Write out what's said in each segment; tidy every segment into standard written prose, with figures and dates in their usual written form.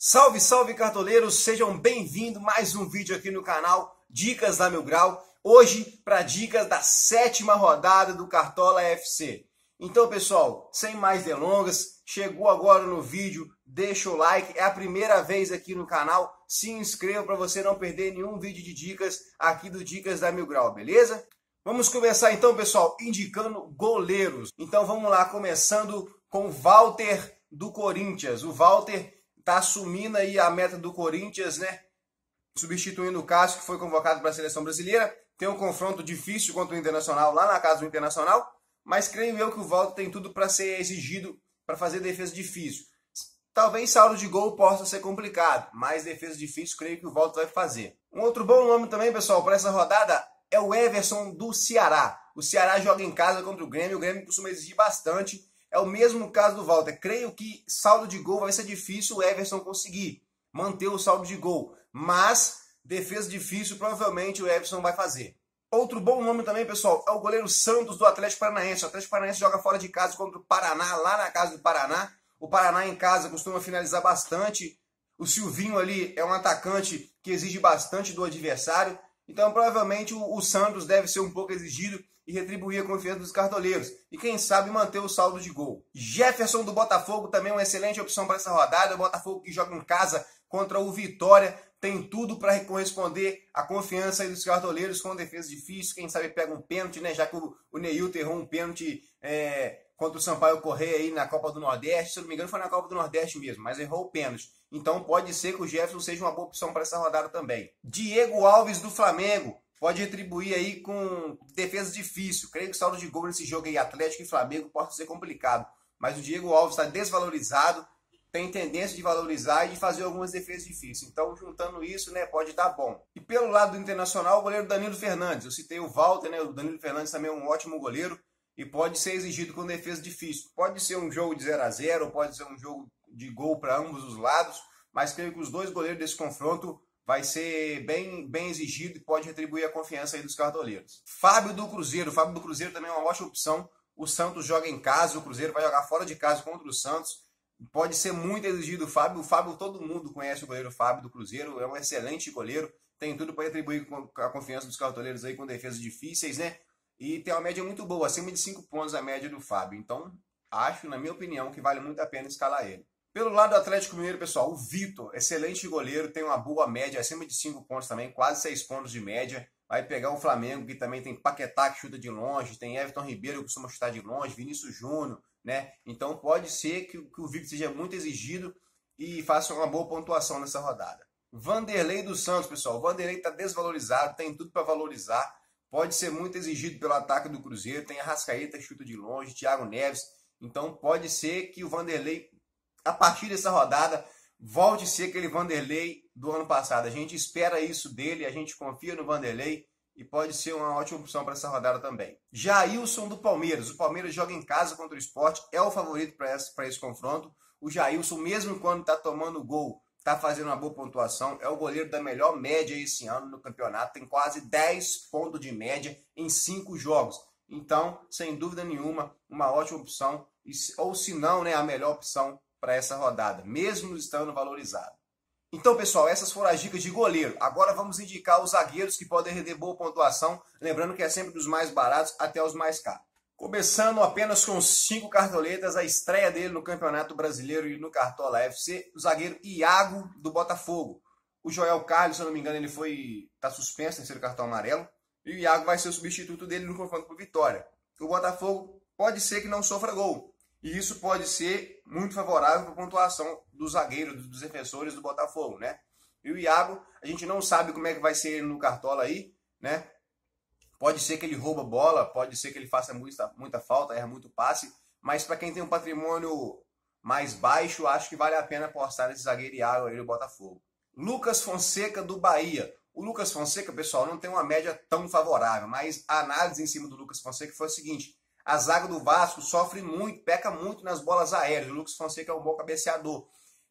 Salve, salve cartoleiros, sejam bem-vindos a mais um vídeo aqui no canal Dicas da Mil Grau. Hoje para dicas da 7ª rodada do Cartola FC. Então pessoal, sem mais delongas, chegou agora no vídeo, deixa o like, é a primeira vez aqui no canal, se inscreva para você não perder nenhum vídeo de dicas aqui do Dicas da Mil Grau, beleza? Vamos começar então pessoal, indicando goleiros. Então vamos lá, começando com o Walter do Corinthians. O Walter tá assumindo aí a meta do Corinthians, né? Substituindo o Cássio, que foi convocado para a seleção brasileira. Tem um confronto difícil contra o Internacional, lá na casa do Internacional. Mas creio eu que o Walter tem tudo para ser exigido, para fazer defesa difícil. Talvez saldo de gol possa ser complicado, mas defesa difícil creio que o Walter vai fazer. Um outro bom nome também, pessoal, para essa rodada é o Everson do Ceará. O Ceará joga em casa contra o Grêmio costuma exigir bastante. É o mesmo caso do Walter. Creio que saldo de gol vai ser difícil o Everson conseguir manter o saldo de gol. Mas defesa difícil provavelmente o Everson vai fazer. Outro bom nome também, pessoal, é o goleiro Santos do Atlético Paranaense. O Atlético Paranaense joga fora de casa contra o Paraná, lá na casa do Paraná. O Paraná em casa costuma finalizar bastante. O Silvinho ali é um atacante que exige bastante do adversário. Então provavelmente o Santos deve ser um pouco exigido e retribuir a confiança dos cartoleiros. E quem sabe manter o saldo de gol. Jefferson do Botafogo também é uma excelente opção para essa rodada. O Botafogo que joga em casa contra o Vitória tem tudo para corresponder à confiança aí dos cartoleiros com defesa difícil. Quem sabe pega um pênalti, né? Já que o Neilton errou um pênalti contra o Sampaio Corrêa aí na Copa do Nordeste. Se eu não me engano foi na Copa do Nordeste mesmo, mas errou o pênalti. Então pode ser que o Jefferson seja uma boa opção para essa rodada também. Diego Alves do Flamengo pode retribuir aí com defesa difícil. Creio que o saldo de gol nesse jogo aí, Atlético e Flamengo, pode ser complicado. Mas o Diego Alves está desvalorizado, tem tendência de valorizar e de fazer algumas defesas difíceis. Então, juntando isso, né, pode dar bom. E pelo lado do Internacional, o goleiro Danilo Fernandes. Eu citei o Walter, né? O Danilo Fernandes também é um ótimo goleiro e pode ser exigido com defesa difícil. Pode ser um jogo de 0 a 0, pode ser um jogo de gol para ambos os lados, mas creio que os dois goleiros desse confronto vai ser bem exigido e pode retribuir a confiança aí dos cartoleiros. Fábio do Cruzeiro. O Fábio do Cruzeiro também é uma ótima opção. O Santos joga em casa, o Cruzeiro vai jogar fora de casa contra o Santos. Pode ser muito exigido o Fábio. O Fábio, todo mundo conhece o goleiro Fábio do Cruzeiro. É um excelente goleiro. Tem tudo para retribuir a confiança dos cartoleiros aí com defesas difíceis, né? E tem uma média muito boa, acima de 5 pontos a média do Fábio. Então, acho, na minha opinião, que vale muito a pena escalar ele. Pelo lado do Atlético Mineiro, pessoal, o Vitor, excelente goleiro, tem uma boa média, acima de 5 pontos também, quase 6 pontos de média. Vai pegar o Flamengo, que também tem Paquetá, que chuta de longe, tem Everton Ribeiro, que costuma chutar de longe, Vinícius Júnior, né? Então pode ser que o Vitor seja muito exigido e faça uma boa pontuação nessa rodada. Vanderlei dos Santos, pessoal, o Vanderlei está desvalorizado, tem tudo para valorizar, pode ser muito exigido pelo ataque do Cruzeiro, tem Arrascaeta, que chuta de longe, Thiago Neves, então pode ser que o Vanderlei, a partir dessa rodada, volte a ser aquele Vanderlei do ano passado. A gente espera isso dele, a gente confia no Vanderlei e pode ser uma ótima opção para essa rodada também. Jailson do Palmeiras. O Palmeiras joga em casa contra o Sport, é o favorito para esse confronto. O Jailson, mesmo quando está tomando gol, está fazendo uma boa pontuação. É o goleiro da melhor média esse ano no campeonato. Tem quase 10 pontos de média em 5 jogos. Então, sem dúvida nenhuma, uma ótima opção. Ou se não, né, a melhor opção para essa rodada, mesmo estando valorizado. Então, pessoal, essas foram as dicas de goleiro. Agora vamos indicar os zagueiros que podem render boa pontuação, lembrando que é sempre dos mais baratos até os mais caros. Começando apenas com 5 cartoletas, a estreia dele no Campeonato Brasileiro e no Cartola FC, o zagueiro Iago do Botafogo. O Joel Carlos, se eu não me engano, ele está suspenso, terceiro cartão amarelo, e o Iago vai ser o substituto dele no confronto com o Vitória. O Botafogo pode ser que não sofra gol. E isso pode ser muito favorável para a pontuação dos zagueiros, dos defensores do Botafogo, né? E o Iago, a gente não sabe como é que vai ser ele no Cartola aí, né? Pode ser que ele rouba bola, pode ser que ele faça muita falta, erra muito passe, mas para quem tem um patrimônio mais baixo, acho que vale a pena apostar nesse zagueiro Iago aí do Botafogo. Lucas Fonseca do Bahia. O Lucas Fonseca, pessoal, não tem uma média tão favorável, mas a análise em cima do Lucas Fonseca foi o seguinte: a zaga do Vasco sofre muito, peca muito nas bolas aéreas. O Lucas Fonseca é um bom cabeceador.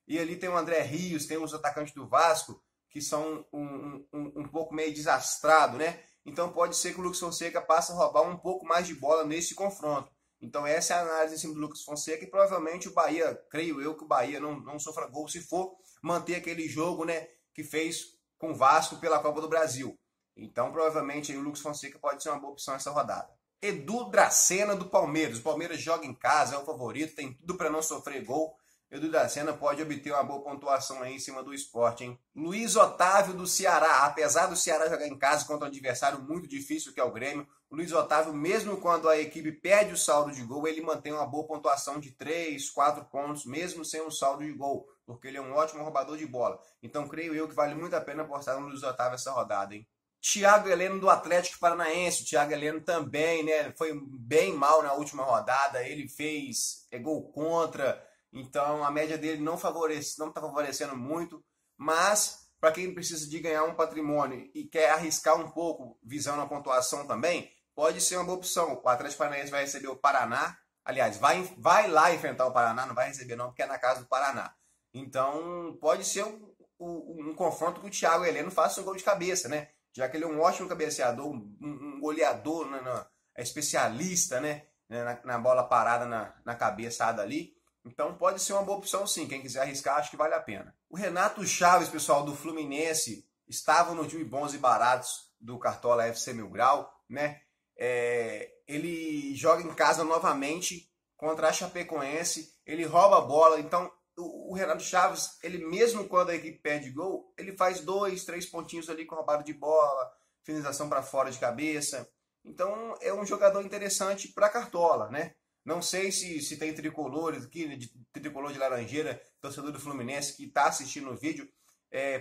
E ali tem o André Rios, tem os atacantes do Vasco, que são um pouco meio desastrado, né? Então pode ser que o Lucas Fonseca passe a roubar um pouco mais de bola nesse confronto. Então essa é a análise em cima do Lucas Fonseca e provavelmente o Bahia, creio eu que o Bahia não sofra gol se for manter aquele jogo, né, que fez com o Vasco pela Copa do Brasil. Então provavelmente aí, o Lucas Fonseca pode ser uma boa opção nessa rodada. Edu Dracena do Palmeiras. O Palmeiras joga em casa, é o favorito, tem tudo para não sofrer gol. Edu Dracena pode obter uma boa pontuação aí em cima do Sport, hein? Luiz Otávio do Ceará. Apesar do Ceará jogar em casa contra um adversário muito difícil que é o Grêmio, o Luiz Otávio, mesmo quando a equipe perde o saldo de gol, ele mantém uma boa pontuação de 3, 4 pontos, mesmo sem um saldo de gol, porque ele é um ótimo roubador de bola. Então creio eu que vale muito a pena apostar no Luiz Otávio essa rodada, hein? Thiago Heleno do Atlético Paranaense. O Thiago Heleno também, né, foi bem mal na última rodada. Ele fez gol contra, então a média dele não está favorecendo muito. Mas para quem precisa de ganhar um patrimônio e quer arriscar um pouco, visando a pontuação também, pode ser uma boa opção. O Atlético Paranaense vai receber o Paraná. Aliás, vai lá enfrentar o Paraná, não vai receber não, porque é na casa do Paraná. Então pode ser um confronto que o Thiago Heleno faça um gol de cabeça, né? Já que ele é um ótimo cabeceador, um goleador, né, é especialista, né, na bola parada na cabeçada ali. Então pode ser uma boa opção sim, quem quiser arriscar acho que vale a pena. O Renato Chaves, pessoal, do Fluminense, estava no time Bons e Baratos do Cartola FC Mil Grau, né? Ele joga em casa novamente contra a Chapecoense, ele rouba a bola, então o Renato Chaves, ele mesmo quando a equipe perde gol, ele faz 2, 3 pontinhos ali com roubado de bola, finalização para fora de cabeça. Então é um jogador interessante para Cartola, né? Não sei se tem tricolores aqui, tricolor de Laranjeira, torcedor do Fluminense que está assistindo o vídeo,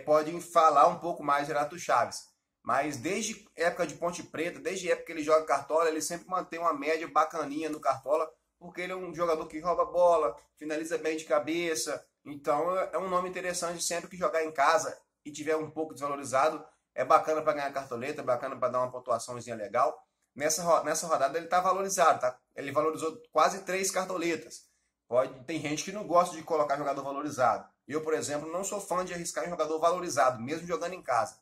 podem falar um pouco mais do Renato Chaves. Mas desde época de Ponte Preta, desde a época que ele joga Cartola, ele sempre mantém uma média bacaninha no Cartola, porque ele é um jogador que rouba bola, finaliza bem de cabeça. Então é um nome interessante sempre que jogar em casa e tiver um pouco desvalorizado. É bacana para ganhar cartoleta, é bacana para dar uma pontuaçãozinha legal. Nessa rodada ele está valorizado, tá? Ele valorizou quase 3 cartoletas. Tem gente que não gosta de colocar jogador valorizado. Eu, por exemplo, não sou fã de arriscar em jogador valorizado, mesmo jogando em casa.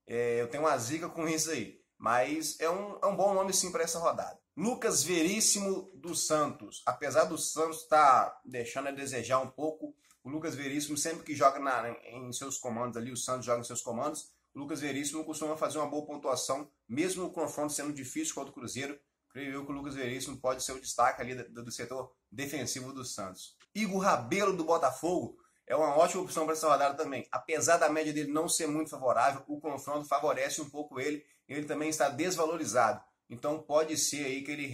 Eu tenho uma zica com isso aí. Mas é um bom nome sim para essa rodada. Lucas Veríssimo do Santos. Apesar do Santos estar deixando a desejar um pouco, o Lucas Veríssimo sempre que joga em seus comandos ali, o Santos joga em seus comandos, o Lucas Veríssimo costuma fazer uma boa pontuação, mesmo o confronto sendo difícil contra o Cruzeiro. Creio eu que o Lucas Veríssimo pode ser o destaque ali do setor defensivo do Santos. Igor Rabelo do Botafogo é uma ótima opção para essa rodada também. Apesar da média dele não ser muito favorável, o confronto favorece um pouco ele. Ele também está desvalorizado. Então pode ser aí que ele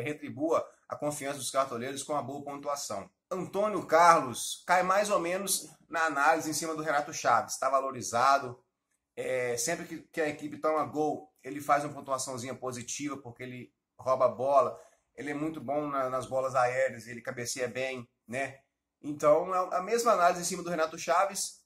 retribua a confiança dos cartoleiros com uma boa pontuação. Antônio Carlos cai mais ou menos na análise em cima do Renato Chaves. Está valorizado. Sempre que a equipe toma gol, ele faz uma pontuaçãozinha positiva porque ele rouba a bola. Ele é muito bom nas bolas aéreas, ele cabeceia bem, né? Então é a mesma análise em cima do Renato Chaves,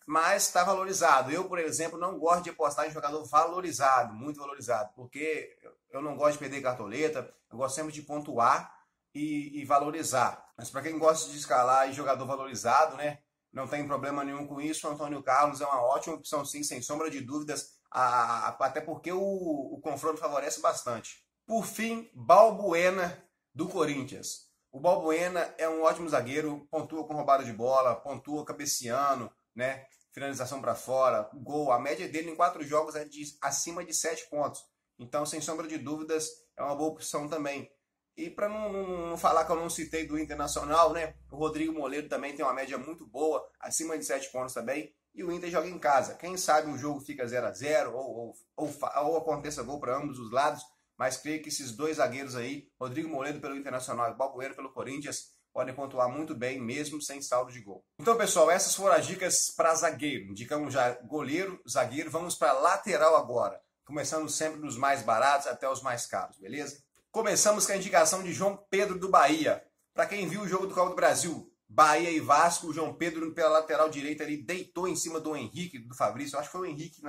mas está valorizado. Eu, por exemplo, não gosto de apostar em jogador valorizado, muito valorizado, porque eu não gosto de perder cartoleta, eu gosto sempre de pontuar e valorizar. Mas para quem gosta de escalar e jogador valorizado, né, não tem problema nenhum com isso. O Antônio Carlos é uma ótima opção sim, sem sombra de dúvidas, até porque o confronto favorece bastante. Por fim, Balbuena do Corinthians. O Balbuena é um ótimo zagueiro, pontua com roubada de bola, pontua cabeceando, né? Finalização para fora, gol. A média dele em 4 jogos é acima de 7 pontos. Então, sem sombra de dúvidas, é uma boa opção também. E para não falar que eu não citei do Internacional, né? O Rodrigo Moledo também tem uma média muito boa, acima de 7 pontos também. E o Inter joga em casa. Quem sabe o jogo fica 0-0 ou aconteça gol para ambos os lados. Mas creio que esses dois zagueiros aí, Rodrigo Moledo pelo Internacional e Balbuena pelo Corinthians, podem pontuar muito bem, mesmo sem saldo de gol. Então, pessoal, essas foram as dicas para zagueiro. Indicamos já goleiro, zagueiro. Vamos para lateral agora. Começando sempre dos mais baratos até os mais caros, beleza? Começamos com a indicação de João Pedro do Bahia. Para quem viu o jogo do Copa do Brasil, Bahia e Vasco, o João Pedro pela lateral direita ali deitou em cima do Henrique, do Fabrício. Eu acho que foi o Henrique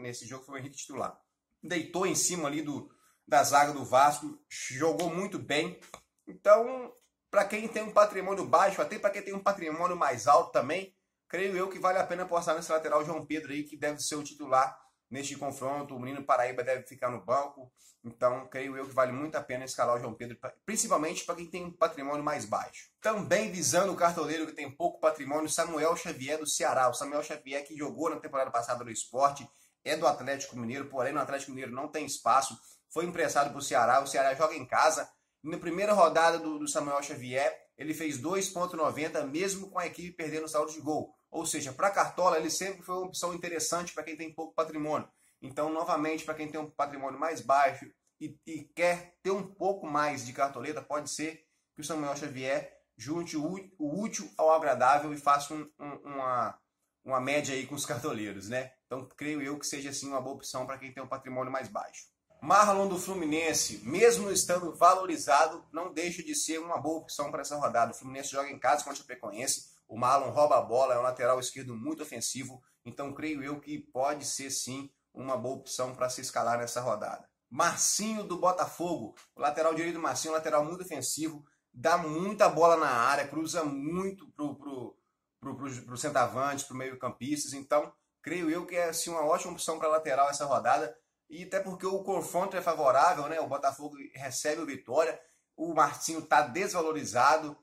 nesse jogo, foi o Henrique titular. Deitou em cima ali da zaga do Vasco, jogou muito bem. Então, para quem tem um patrimônio baixo, até para quem tem um patrimônio mais alto também, creio eu que vale a pena apostar nesse lateral João Pedro aí, que deve ser o titular neste confronto. O menino Paraíba deve ficar no banco. Então, creio eu que vale muito a pena escalar o João Pedro, principalmente para quem tem um patrimônio mais baixo. Também visando o cartoleiro que tem pouco patrimônio, Samuel Xavier do Ceará. O Samuel Xavier que jogou na temporada passada no Sport, é do Atlético Mineiro, porém no Atlético Mineiro não tem espaço. Foi emprestado para o Ceará joga em casa. Na primeira rodada do Samuel Xavier, ele fez 2,90, mesmo com a equipe perdendo o saldo de gol. Ou seja, para Cartola, ele sempre foi uma opção interessante para quem tem pouco patrimônio. Então, novamente, para quem tem um patrimônio mais baixo e quer ter um pouco mais de cartoleta, pode ser que o Samuel Xavier junte o útil ao agradável e faça uma média aí com os cartoleiros, né? Então, creio eu que seja assim uma boa opção para quem tem um patrimônio mais baixo. Marlon do Fluminense, mesmo estando valorizado, não deixa de ser uma boa opção para essa rodada. O Fluminense joga em casa contra a Chapecoense, o Marlon rouba a bola, é um lateral esquerdo muito ofensivo, então creio eu que pode ser sim uma boa opção para se escalar nessa rodada. Marcinho do Botafogo, o lateral direito do Marcinho, um lateral muito ofensivo, dá muita bola na área, cruza muito pro centroavante, pro meio campistas, então creio eu que é assim, uma ótima opção para lateral essa rodada, e até porque o confronto é favorável, né? O Botafogo recebe o Vitória, o Marcinho está desvalorizado,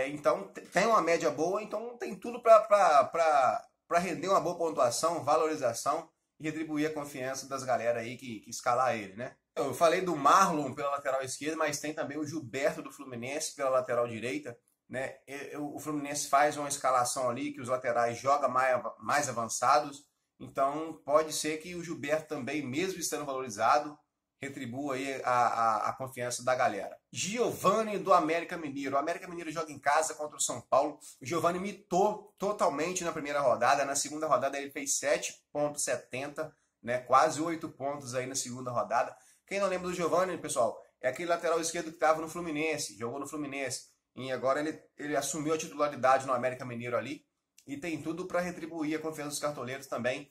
então tem uma média boa, então tem tudo para render uma boa pontuação, valorização e retribuir a confiança das galera aí que escalar ele, né? Eu falei do Marlon pela lateral esquerda, mas tem também o Gilberto do Fluminense pela lateral direita, né? O Fluminense faz uma escalação ali que os laterais jogam mais avançados, então pode ser que o Gilberto também, mesmo estando valorizado, retribua aí a confiança da galera. Giovani do América Mineiro. O América Mineiro joga em casa contra o São Paulo. O Giovani mitou totalmente na primeira rodada. Na segunda rodada ele fez 7,70, né? Quase 8 pontos aí na segunda rodada. Quem não lembra do Giovani, pessoal, é aquele lateral esquerdo que estava no Fluminense, jogou no Fluminense. E agora ele assumiu a titularidade no América Mineiro ali. E tem tudo para retribuir a confiança dos cartoleiros também.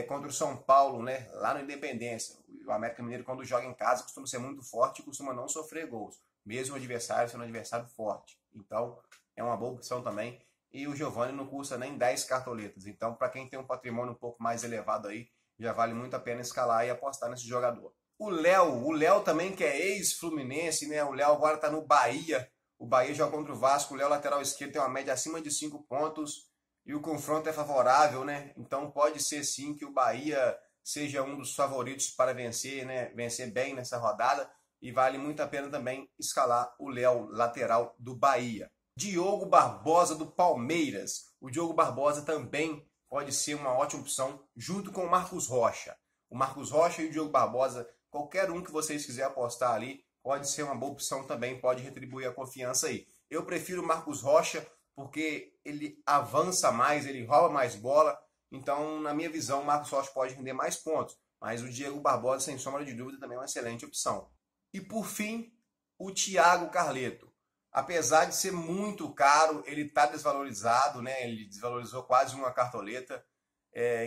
Contra o São Paulo, né, lá no Independência. O América Mineiro, quando joga em casa, costuma ser muito forte e costuma não sofrer gols, mesmo o adversário sendo um adversário forte. Então, é uma boa opção também. E o Giovani não custa nem 10 cartoletas. Então, para quem tem um patrimônio um pouco mais elevado aí, já vale muito a pena escalar e apostar nesse jogador. O Léo também, que é ex-Fluminense, né? O Léo agora está no Bahia. O Bahia joga contra o Vasco. O Léo, lateral esquerdo, tem uma média acima de 5 pontos. E o confronto é favorável, né? Então pode ser sim que o Bahia seja um dos favoritos para vencer, né? Vencer bem nessa rodada. E vale muito a pena também escalar o Léo, lateral do Bahia. Diogo Barbosa do Palmeiras. O Diogo Barbosa também pode ser uma ótima opção, junto com o Marcos Rocha. O Marcos Rocha e o Diogo Barbosa, qualquer um que vocês quiserem apostar ali, pode ser uma boa opção também, pode retribuir a confiança aí. Eu prefiro o Marcos Rocha, porque ele avança mais, ele rouba mais bola. Então, na minha visão, o Marcos Rocha pode render mais pontos. Mas o Diego Barbosa, sem sombra de dúvida, também é uma excelente opção. E por fim, o Thiago Carleto. Apesar de ser muito caro, ele está desvalorizado, né? Ele desvalorizou quase uma cartoleta.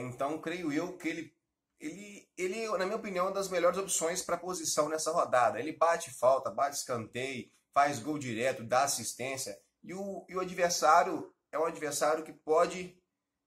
Então, creio eu que ele, na minha opinião, é uma das melhores opções para posição nessa rodada. Ele bate falta, bate escanteio, faz gol direto, dá assistência. E o adversário é um adversário que pode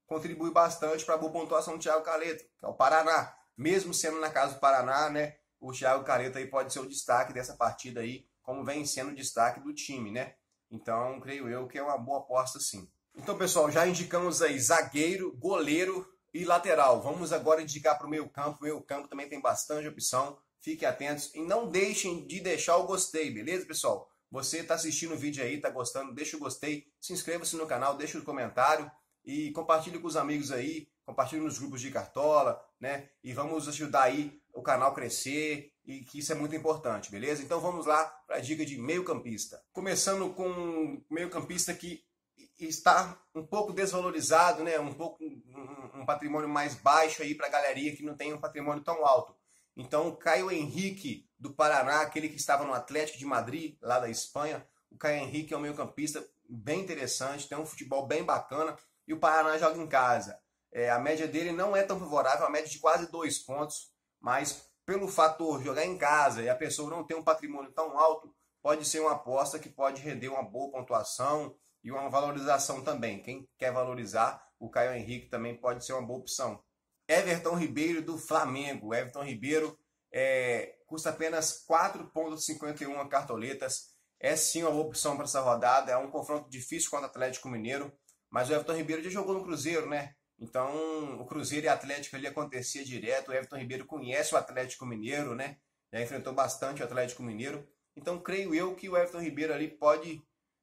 contribuir bastante para a boa pontuação do Thiago Carleto, que é o Paraná. Mesmo sendo na casa do Paraná, né, o Thiago Carleto aí pode ser o destaque dessa partida aí, como vem sendo o destaque do time, né? Então, creio eu que é uma boa aposta sim. Então, pessoal, já indicamos aí zagueiro, goleiro e lateral. Vamos agora indicar para o meio-campo. O meio-campo também tem bastante opção. Fiquem atentos e não deixem de deixar o gostei, beleza, pessoal? Você está assistindo o vídeo aí, está gostando, deixa o gostei, se inscreva-se no canal, deixa o comentário e compartilhe com os amigos aí, compartilhe nos grupos de Cartola, né? E vamos ajudar aí o canal crescer e que isso é muito importante, beleza? Então vamos lá para a dica de meio-campista. Começando com um meio-campista que está um pouco desvalorizado, né? Um patrimônio mais baixo aí para a galerinha que não tem um patrimônio tão alto. Então, o Caio Henrique, do Paraná, aquele que estava no Atlético de Madrid, lá da Espanha. O Caio Henrique é um meio-campista bem interessante, tem um futebol bem bacana e o Paraná joga em casa. A média dele não é tão favorável, a média de quase 2 pontos, mas pelo fator jogar em casa e a pessoa não ter um patrimônio tão alto, pode ser uma aposta que pode render uma boa pontuação e uma valorização também. Quem quer valorizar, o Caio Henrique também pode ser uma boa opção. Everton Ribeiro do Flamengo. Everton Ribeiro custa apenas 4,51 cartoletas. É sim uma boa opção para essa rodada. É um confronto difícil contra o Atlético Mineiro. Mas o Everton Ribeiro já jogou no Cruzeiro, né? Então o Cruzeiro e Atlético ali acontecia direto. O Everton Ribeiro conhece o Atlético Mineiro, né? Já enfrentou bastante o Atlético Mineiro. Então creio eu que o Everton Ribeiro ali pode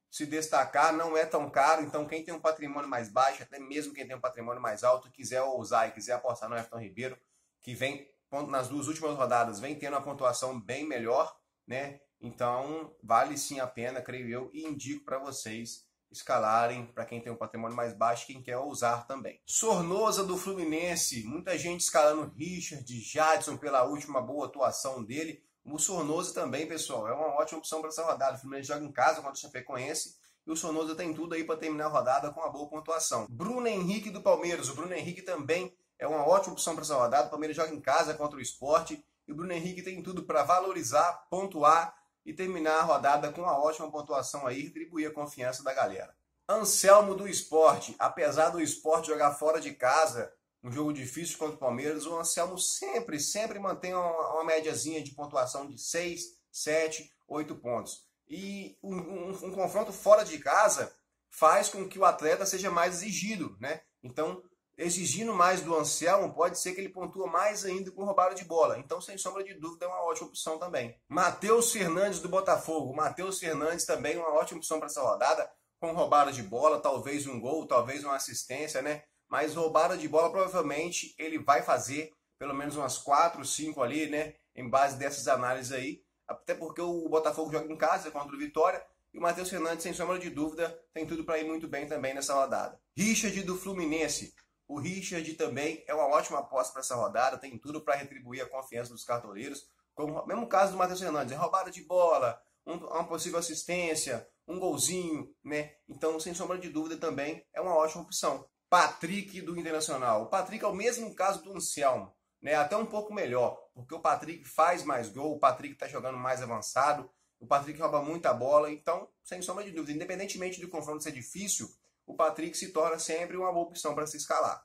se destacar, não é tão caro. Então quem tem um patrimônio mais baixo, até mesmo quem tem um patrimônio mais alto, quiser ousar e quiser apostar no Everton Ribeiro, que vem nas duas últimas rodadas, vem tendo uma pontuação bem melhor, né? Então vale sim a pena, creio eu, e indico para vocês escalarem para quem tem um patrimônio mais baixo, quem quer ousar também. Sornosa do Fluminense, muita gente escalando Richard, Jadson pela última boa atuação dele. O Sornosa também, pessoal, é uma ótima opção para essa rodada. O Fluminense joga em casa contra o Chapecoense e o Sornosa tem tudo aí para terminar a rodada com uma boa pontuação. Bruno Henrique do Palmeiras, o Bruno Henrique também é uma ótima opção para essa rodada. O Palmeiras joga em casa contra o Sport e o Bruno Henrique tem tudo para valorizar, pontuar e terminar a rodada com uma ótima pontuação aí, retribuir a confiança da galera. Anselmo do Sport, apesar do Sport jogar fora de casa, um jogo difícil contra o Palmeiras, o Anselmo sempre mantém uma médiazinha de pontuação de 6, 7, 8 pontos. E um confronto fora de casa faz com que o atleta seja mais exigido, né? Então, exigindo mais do Anselmo, pode ser que ele pontua mais ainda com roubada de bola. Então, sem sombra de dúvida, é uma ótima opção também. Matheus Fernandes do Botafogo. Matheus Fernandes também é uma ótima opção para essa rodada, com roubada de bola, talvez um gol, talvez uma assistência, né? Mas roubada de bola, provavelmente, ele vai fazer pelo menos umas 4, 5 ali, né? Em base dessas análises aí. Até porque o Botafogo joga em casa contra o Vitória. E o Matheus Fernandes, sem sombra de dúvida, tem tudo para ir muito bem também nessa rodada. Richard do Fluminense. O Richard também é uma ótima aposta para essa rodada, tem tudo para retribuir a confiança dos cartoleiros. Como mesmo caso do Matheus Fernandes, é roubada de bola, uma possível assistência, um golzinho, né? Então, sem sombra de dúvida, também é uma ótima opção. Patrick do Internacional. O Patrick é o mesmo caso do Anselmo, né? Até um pouco melhor, porque o Patrick faz mais gol, o Patrick está jogando mais avançado, o Patrick rouba muita bola, então, sem sombra de dúvida, independentemente do confronto ser difícil, o Patrick se torna sempre uma boa opção para se escalar.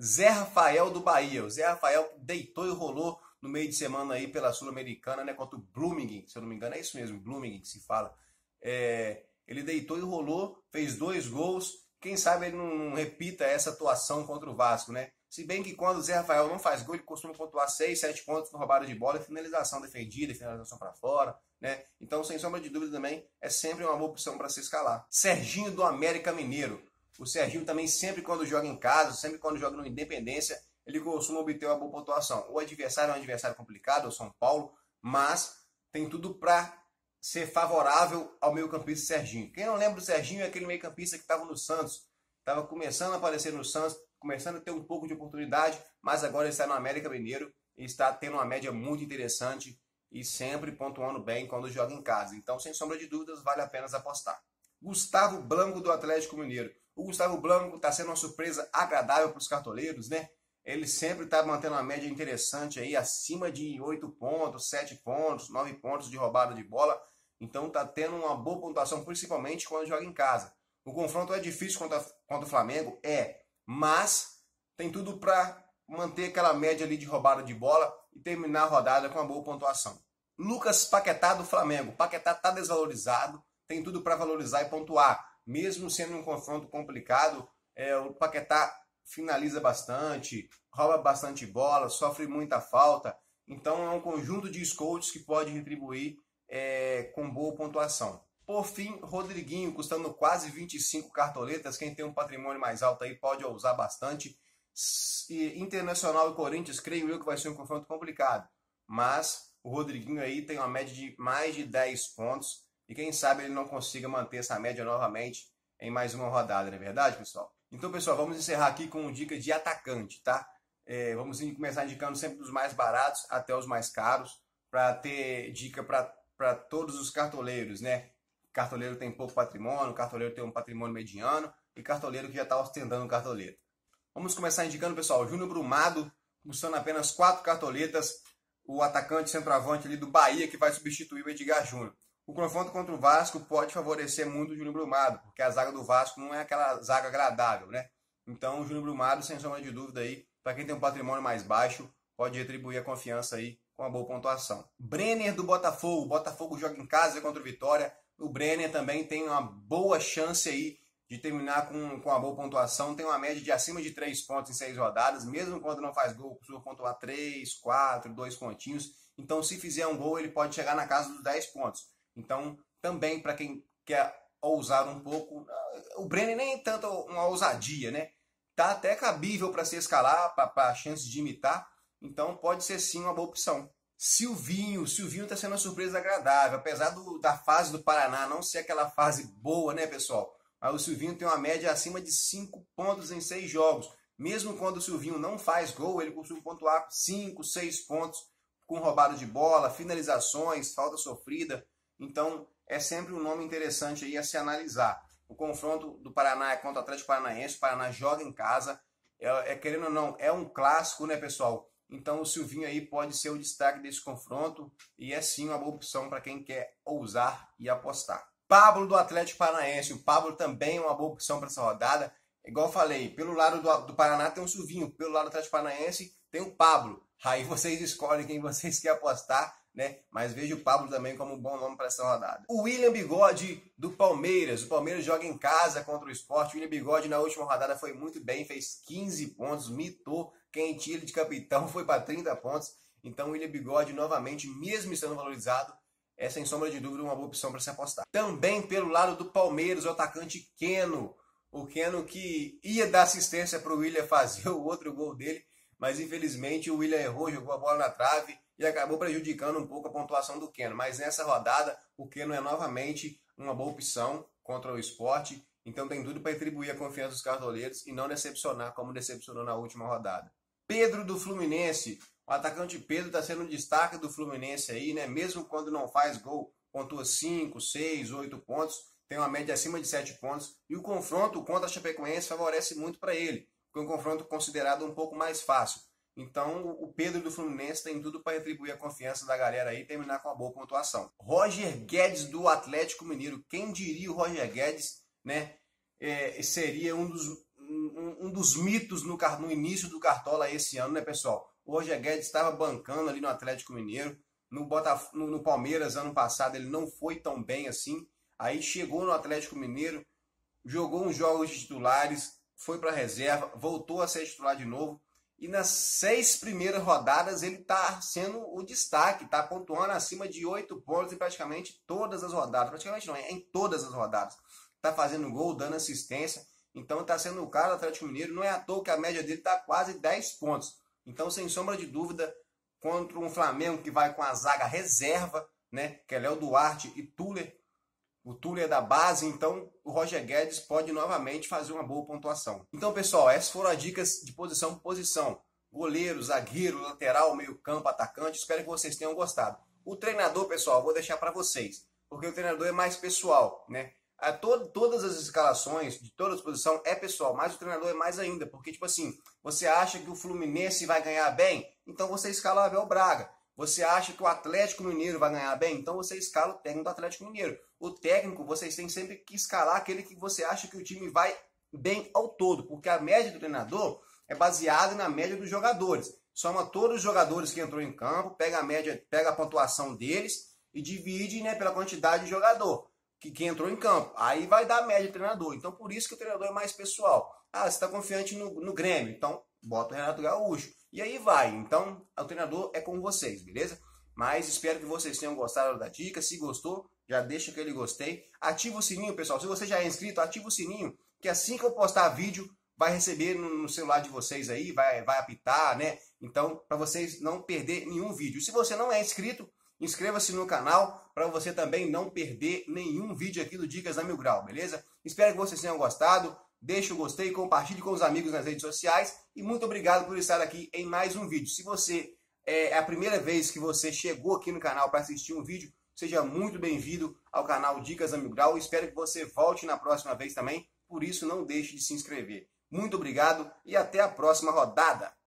Zé Rafael do Bahia. O Zé Rafael deitou e rolou no meio de semana aí pela Sul-Americana, né, contra o Blooming, se eu não me engano, é isso mesmo, Blooming que se fala. Ele deitou e rolou, fez 2 gols. Quem sabe ele não repita essa atuação contra o Vasco, né? Se bem que quando o Zé Rafael não faz gol, ele costuma pontuar 6, 7 pontos com roubada de bola, finalização defendida, finalização para fora, né? Então, sem sombra de dúvida também, é sempre uma boa opção para se escalar. Serginho do América Mineiro. O Serginho também, sempre quando joga em casa, sempre quando joga no Independência, ele costuma obter uma boa pontuação. O adversário é um adversário complicado, o São Paulo, mas tem tudo para ser favorável ao meio-campista Serginho. Quem não lembra do Serginho é aquele meio-campista que estava no Santos, estava começando a aparecer no Santos, começando a ter um pouco de oportunidade, mas agora ele está no América Mineiro e está tendo uma média muito interessante e sempre pontuando bem quando joga em casa. Então, sem sombra de dúvidas, vale a pena apostar. Gustavo Blanco do Atlético Mineiro. O Gustavo Blanco está sendo uma surpresa agradável para os cartoleiros, né? Ele sempre está mantendo uma média interessante aí, acima de 8 pontos, 7 pontos, 9 pontos de roubada de bola. Então está tendo uma boa pontuação, principalmente quando joga em casa. O confronto é difícil contra o Flamengo, mas tem tudo para manter aquela média ali de roubada de bola e terminar a rodada com uma boa pontuação. Lucas Paquetá do Flamengo. Paquetá está desvalorizado, tem tudo para valorizar e pontuar. Mesmo sendo um confronto complicado, o Paquetá finaliza bastante, rouba bastante bola, sofre muita falta. Então é um conjunto de scouts que pode retribuir com boa pontuação. Por fim, Rodriguinho, custando quase 25 cartoletas. Quem tem um patrimônio mais alto aí pode usar bastante. Internacional e Corinthians, creio eu que vai ser um confronto complicado. Mas o Rodriguinho aí tem uma média de mais de 10 pontos. E quem sabe ele não consiga manter essa média novamente em mais uma rodada, não é verdade, pessoal? Então, pessoal, vamos encerrar aqui com dica de atacante, tá? Vamos começar indicando sempre dos mais baratos até os mais caros, para ter dica para todos os cartoleiros, né? Cartoleiro tem pouco patrimônio, cartoleiro tem um patrimônio mediano e cartoleiro que já está ostentando um cartoleiro. Vamos começar indicando, pessoal, Júnior Brumado, custando apenas 4 cartoletas, o atacante centroavante ali do Bahia, que vai substituir o Edgar Júnior. O confronto contra o Vasco pode favorecer muito o Júnior Brumado, porque a zaga do Vasco não é aquela zaga agradável, né? Então o Júnior Brumado, sem sombra de dúvida, aí para quem tem um patrimônio mais baixo, pode retribuir a confiança aí com uma boa pontuação. Brenner do Botafogo. O Botafogo joga em casa contra o Vitória. O Brenner também tem uma boa chance aí de terminar com uma boa pontuação. Tem uma média de acima de 3 pontos em 6 rodadas. Mesmo quando não faz gol, costuma pontuar 3, 4, 2 pontinhos. Então, se fizer um gol, ele pode chegar na casa dos 10 pontos. Então, também para quem quer ousar um pouco, o Brenner nem tanto uma ousadia, né? Tá até cabível para se escalar, para a chance de imitar. Então, pode ser sim uma boa opção. Silvinho está sendo uma surpresa agradável, apesar da fase do Paraná não ser aquela fase boa, né, pessoal? Mas o Silvinho tem uma média acima de 5 pontos em 6 jogos. Mesmo quando o Silvinho não faz gol, ele costuma pontuar 5, 6 pontos com roubada de bola, finalizações, falta sofrida. Então, é sempre um nome interessante aí a se analisar. O confronto do Paraná é contra o Atlético Paranaense, o Paraná joga em casa. Querendo ou não, é um clássico, né, pessoal? Então o Silvinho aí pode ser o destaque desse confronto e é sim uma boa opção para quem quer ousar e apostar. Pablo do Atlético Paranaense. O Pablo também é uma boa opção para essa rodada. Igual eu falei, pelo lado do Paraná tem o Silvinho, pelo lado do Atlético Paranaense tem o Pablo. Aí vocês escolhem quem vocês querem apostar, né? Mas vejo o Pablo também como um bom nome para essa rodada. O William Bigode do Palmeiras. O Palmeiras joga em casa contra o Sport. O William Bigode na última rodada foi muito bem, fez 15 pontos, mitou. Quem tinha ele de capitão foi para 30 pontos. Então o William Bigode novamente, mesmo estando valorizado, é sem sombra de dúvida uma boa opção para se apostar. Também pelo lado do Palmeiras, o atacante Keno. O Keno que ia dar assistência para o William fazer o outro gol dele, mas infelizmente o William errou, jogou a bola na trave e acabou prejudicando um pouco a pontuação do Keno. Mas nessa rodada, o Keno é novamente uma boa opção contra o Sport. Então tem tudo para retribuir a confiança dos cartoleiros e não decepcionar como decepcionou na última rodada. Pedro do Fluminense. O atacante Pedro está sendo um destaque do Fluminense aí, né? Mesmo quando não faz gol, pontua 5, 6, 8 pontos. Tem uma média acima de 7 pontos. E o confronto contra a Chapecoense favorece muito para ele. Foi um confronto considerado um pouco mais fácil. Então, o Pedro do Fluminense tem tudo para retribuir a confiança da galera aí e terminar com uma boa pontuação. Roger Guedes do Atlético Mineiro. Quem diria o Roger Guedes, né? Seria um dos mitos no início do Cartola esse ano, né, pessoal? O Roger Guedes estava bancando ali no Atlético Mineiro. No Palmeiras, ano passado, ele não foi tão bem assim. Aí chegou no Atlético Mineiro, jogou uns jogos de titulares, foi para a reserva, voltou a ser titular de novo. E nas 6 primeiras rodadas ele está sendo o destaque, está pontuando acima de 8 pontos em praticamente todas as rodadas. Praticamente não, em todas as rodadas. Está fazendo gol, dando assistência. Então está sendo o cara do Atlético Mineiro. Não é à toa que a média dele está quase 10 pontos. Então, sem sombra de dúvida, contra um Flamengo que vai com a zaga reserva, né, que é Léo Duarte e Tuller. O Tuller é da base, então o Roger Guedes pode novamente fazer uma boa pontuação. Então, pessoal, essas foram as dicas de posição por posição. Goleiro, zagueiro, lateral, meio campo, atacante. Espero que vocês tenham gostado. O treinador, pessoal, vou deixar para vocês, porque o treinador é mais pessoal, né? Todas as escalações de toda posição é pessoal, mas o treinador é mais ainda, porque, tipo assim, você acha que o Fluminense vai ganhar bem? Então você escala o Abel Braga. Você acha que o Atlético Mineiro vai ganhar bem? Então você escala o técnico do Atlético Mineiro. O técnico, vocês têm sempre que escalar aquele que você acha que o time vai bem ao todo, porque a média do treinador é baseada na média dos jogadores. Soma todos os jogadores que entrou em campo, pega a média, pega a pontuação deles e divide, né, pela quantidade de jogador que entrou em campo. Aí vai dar a média do treinador. Então, por isso que o treinador é mais pessoal. Você está confiante no Grêmio, então bota o Renato Gaúcho. E aí vai. Então, o treinador é com vocês, beleza? Mas espero que vocês tenham gostado da dica. Se gostou, já deixa aquele gostei. Ativa o sininho, pessoal. Se você já é inscrito, ativa o sininho, que assim que eu postar vídeo, vai receber no celular de vocês aí, vai apitar, né? Então, para vocês não perder nenhum vídeo. Se você não é inscrito, inscreva-se no canal para você também não perder nenhum vídeo aqui do Dicas da Mil Grau, beleza? Espero que vocês tenham gostado. Deixe o gostei, compartilhe com os amigos nas redes sociais. E muito obrigado por estar aqui em mais um vídeo. Se você é a primeira vez que você chegou aqui no canal para assistir um vídeo, seja muito bem-vindo ao canal Dicas da Mil Grau. Espero que você volte na próxima vez também. Por isso, não deixe de se inscrever. Muito obrigado e até a próxima rodada.